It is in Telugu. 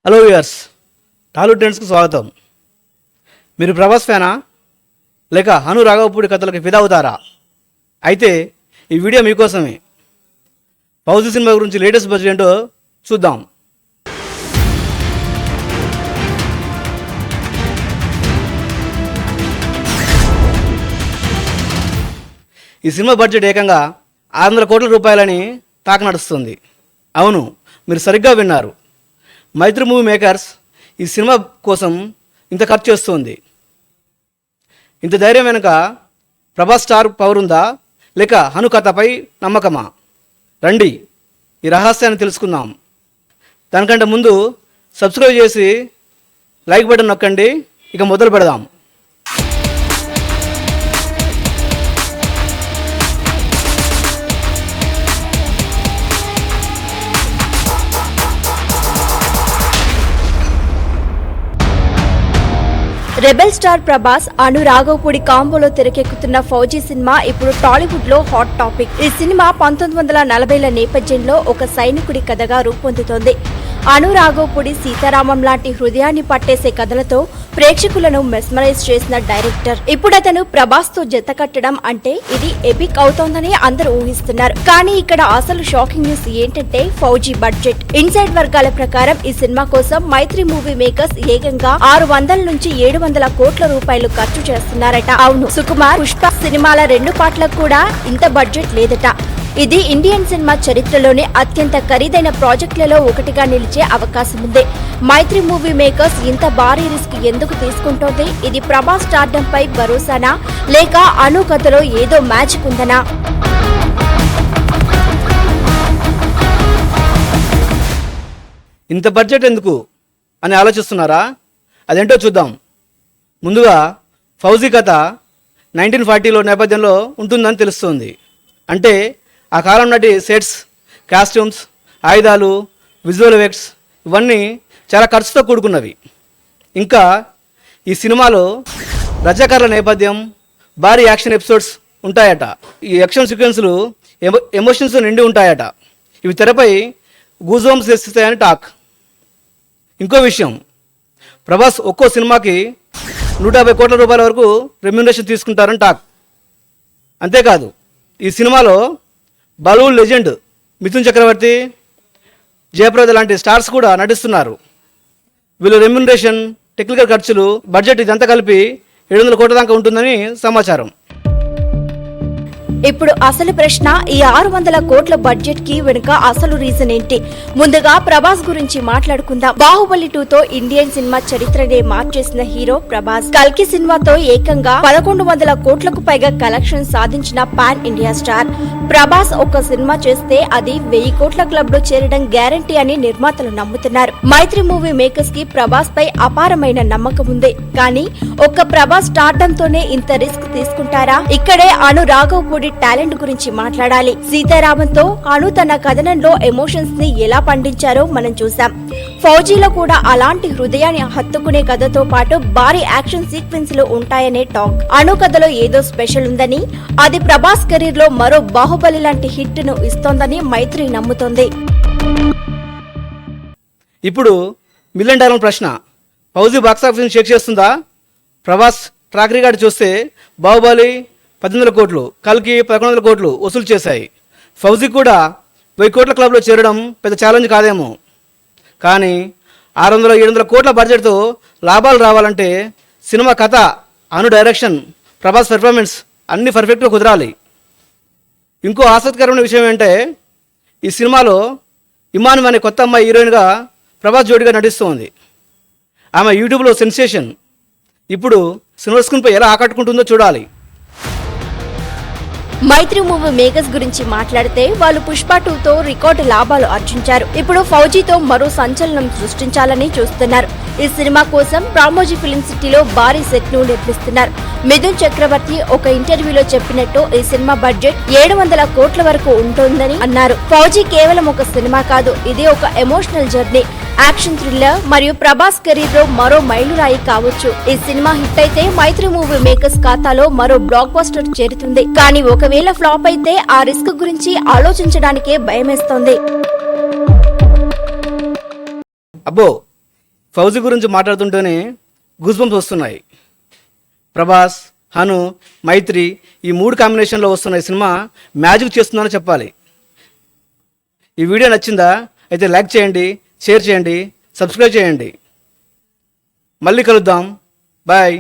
హలో వ్యూయర్స్, టాలీవుడ్ ట్రెండ్స్కి స్వాగతం. మీరు ప్రభాస్ ఫ్యానా లేక హను రాఘవపూడి కథలకు ఫిదా అవుతారా? అయితే ఈ వీడియో మీకోసమే. ఫౌజీ సినిమా గురించి లేటెస్ట్ బడ్జెట్ ఏంటో చూద్దాం. ఈ సినిమా బడ్జెట్ ఏకంగా 600 కోట్ల రూపాయలని తాక నడుస్తుంది. అవును, మీరు సరిగ్గా విన్నారు. మైత్రి మూవీ మేకర్స్ ఈ సినిమా కోసం ఇంత ఖర్చు చేస్తుంది. ఇంత ధైర్యం వెనుక ప్రభాస్ స్టార్ పవర్ ఉందా లేక హను కథపై నమ్మకమా? రండి ఈ రహస్యాన్ని తెలుసుకుందాం. దానికంటే ముందు సబ్స్క్రైబ్ చేసి లైక్ బటన్ నొక్కండి. ఇక మొదలు పెడదాం. రెబెల్ స్టార్ ప్రభాస్ అను రాఘవపూడి కాంబోలో తెరకెక్కుతున్న ఫౌజీ సినిమా ఇప్పుడు టాలీవుడ్ లో హాట్ టాపిక్. ఈ సినిమా 1940ల నేపథ్యంలో ఒక సైనికుడి కథగా రూపొందుతోంది. అను రాఘవపూడి సీతారామం లాంటి హృదయాన్ని పట్టేసే కథలతో ప్రేక్షకులను మెస్మరైజ్ చేసిన డైరెక్టర్ ఇప్పుడు అతను ప్రభాస్ తో జత కట్టడం అంటే ఇది ఎపిక్ అవుతోందని అందరూ ఊహిస్తున్నారు. కానీ ఇక్కడ అసలు షాకింగ్ న్యూస్ ఏంటంటే ఫౌజీ బడ్జెట్. ఇన్సైడ్ వర్గాల ప్రకారం ఈ సినిమా కోసం మైత్రి మూవీ మేకర్స్ ఏకంగా 600 నుంచి 700 కోట్ల రూపాయలు ఖర్చు చేస్తున్నారట. అవును, సుకుమార్, పుష్ప సినిమాల 2 పార్ట్లకు కూడా ఇంత బడ్జెట్ లేదట. ఇది ఇండియన్ సినిమా చరిత్రలోనే అత్యంత ఖరీదైన ప్రాజెక్టులలో ఒకటిగా నిలిచే అవకాశం ఉంది. మైత్రి మూవీ మేకర్స్ ఇంత భారీ రిస్క్ ఎందుకు తీసుకుంటోంది? ఇది ప్రభాస్ స్టార్డమ్ పై భరోసానా లేక అను కథలో ఏదో మ్యాజిక్ ఉందనా? ఇంత బడ్జెట్ ఎందుకు అని ఆలోచిస్తున్నారా? అదేంటో చూద్దాం. ముందుగా ఫౌజీ కథ 1940లో నేపథ్యంలో ఉంటుందని తెలుస్తోంది. అంటే ఆ కాలం నాటి సెట్స్, కాస్ట్యూమ్స్, ఆయుధాలు, విజువల్ ఎఫెక్ట్స్ ఇవన్నీ చాలా ఖర్చుతో కూడుకున్నవి. ఇంకా ఈ సినిమాలో రచయితల నేపథ్యం, భారీ యాక్షన్ ఎపిసోడ్స్ ఉంటాయట. ఈ యాక్షన్ సీక్వెన్స్లు ఎమోషన్స్ నిండి ఉంటాయట. ఇవి తెరపై గూజోమ్స్ తెస్తాయని టాక్. ఇంకో విషయం, ప్రభాస్ ఒక్కో సినిమాకి 150 కోట్ల రూపాయల వరకు రెమ్యూనరేషన్ తీసుకుంటారని టాక్. అంతేకాదు, ఈ సినిమాలో బాలీవుడ్ లెజెండ్ మిథున్ చక్రవర్తి, జయప్రద లాంటి స్టార్స్ కూడా నటిస్తున్నారు. వీళ్ళ రెమ్యూనరేషన్, టెక్నికల్ ఖర్చులు, బడ్జెట్ ఇదంతా కలిపి 700 కోట్ల దాకా ఉంటుందని సమాచారం. ఇప్పుడు అసలు ప్రశ్న, ఈ 600 కోట్ల బడ్జెట్ కి వెనుక అసలు రీజన్ ఏంటి? ముందుగా ప్రభాస్ గురించి మాట్లాడుకుందాం. బాహుబలి 2తో ఇండియన్ సినిమా చరిత్రనే మార్చేసిన హీరో ప్రభాస్. కల్కి సినిమాతో ఏకంగా 1100 కోట్లకు పైగా కలెక్షన్ సాధించిన పాన్ ఇండియా స్టార్ ప్రభాస్ ఒక్క సినిమా చేస్తే అది 1000 కోట్ల క్లబ్ లో చేరడం గ్యారంటీ అని నిర్మాతలు నమ్ముతున్నారు. మైత్రి మూవీ మేకర్స్ కి ప్రభాస్ పై అపారమైన నమ్మకం ఉంది. కానీ ఒక్క ప్రభాస్ స్టార్డమ్ తోనే ఇంత రిస్క్ తీసుకుంటారా? ఇక్కడే అను రాఘవపూడి టాలెంట్ గురించి మాట్లాడాలి. సీతారామంతో అను తన కథనంలో ఎమోషన్స్ ని ఎలా పండించారో మనం చూసాం. ఫౌజీలో కూడా అలాంటి హృదయాన్ని హత్తుకునే కథతో పాటు భారీ యాక్షన్ సీక్వెన్స్లు ఉంటాయనే టాక్. అను కథలో ఏదో స్పెషల్ ఉందని, అది ప్రభాస్ కెరీర్ లో మరో బాహుబలి లాంటి హిట్ ను ఇస్తోందని మైత్రి నమ్ముతోంది. ఇప్పుడు $1 మిలియన్ ప్రశ్న, ఫౌజీ బాక్సాఫీస్ షేక్ చేస్తుందా? ప్రభాస్ ట్రాక్ రికార్డు చూస్తే బాహుబలి 1800 కోట్లు, కల్కి 1100 కోట్లు వసూలు చేశాయి. ఫౌజీ కూడా 1000 కోట్ల క్లబ్లో చేరడం పెద్ద ఛాలెంజ్ కాదేమో. కానీ 600-700 కోట్ల బడ్జెట్తో లాభాలు రావాలంటే సినిమా కథ, అను డైరెక్షన్, ప్రభాస్ పెర్ఫార్మెన్స్ అన్నీ పర్ఫెక్ట్గా కుదరాలి. ఇంకో ఆసక్తికరమైన విషయం ఏంటంటే, ఈ సినిమాలో ఇమాన్ అనే కొత్త అమ్మాయి హీరోయిన్గా ప్రభాస్ జోడిగా నటిస్తోంది. ఆమె యూట్యూబ్లో సెన్సేషన్. ఇప్పుడు సినిమా స్క్రీన్పై ఎలా ఆకట్టుకుంటుందో చూడాలి. మైత్రి మూవీ మేకర్స్ గురించి మాట్లాడితే వాళ్ళు పుష్ప 2తో రికార్డు లాభాలు ఆర్జించారు. ఇప్పుడు ఫౌజీతో మరో సంచలనం సృష్టించాలని చూస్తున్నారు. ఈ సినిమా కోసం రామోజీ ఫిల్మ్ సిటీలో భారీ సెట్ ను నిర్మిస్తున్నారు. మిథున్ చక్రవర్తి ఒక ఇంటర్వ్యూలో చెప్పినట్టు ఈ సినిమా బడ్జెట్ 700 కోట్ల వరకు ఉంటుందని అన్నారు. ఫౌజీ కేవలం ఒక సినిమా కాదు, ఇది ఒక ఎమోషనల్ జర్నీ, యాక్షన్ థ్రిల్లర్ మరియు ప్రభాస్ కెరీర్ లో మరో మైలురాయి కావచ్చు. ఈ సినిమా హిట్ అయితే మైత్రి మూవీ మేకర్స్ ఖాతాలో మరో బ్లాక్ బస్టర్ చేరుతుంది. కానీ ఒకవేళ ఫ్లాప్ అయితే ఆ రిస్క్ గురించి ఆలోచించడానికే భయమేస్తోంది. అబ్బో, ఫౌజీ గురించి మాట్లాడుతుంటేనే గూస్బంప్స్ వస్తున్నాయి. ప్రభాస్, హను, మైత్రి ఈ 3 కాంబినేషన్లో వస్తున్న ఈ సినిమా మ్యాజిక్ చేస్తుందని చెప్పాలి. ఈ వీడియో నచ్చిందా? అయితే లైక్ చేయండి, షేర్ చేయండి, సబ్స్క్రైబ్ చేయండి. మళ్ళీ కలుద్దాం. బాయ్.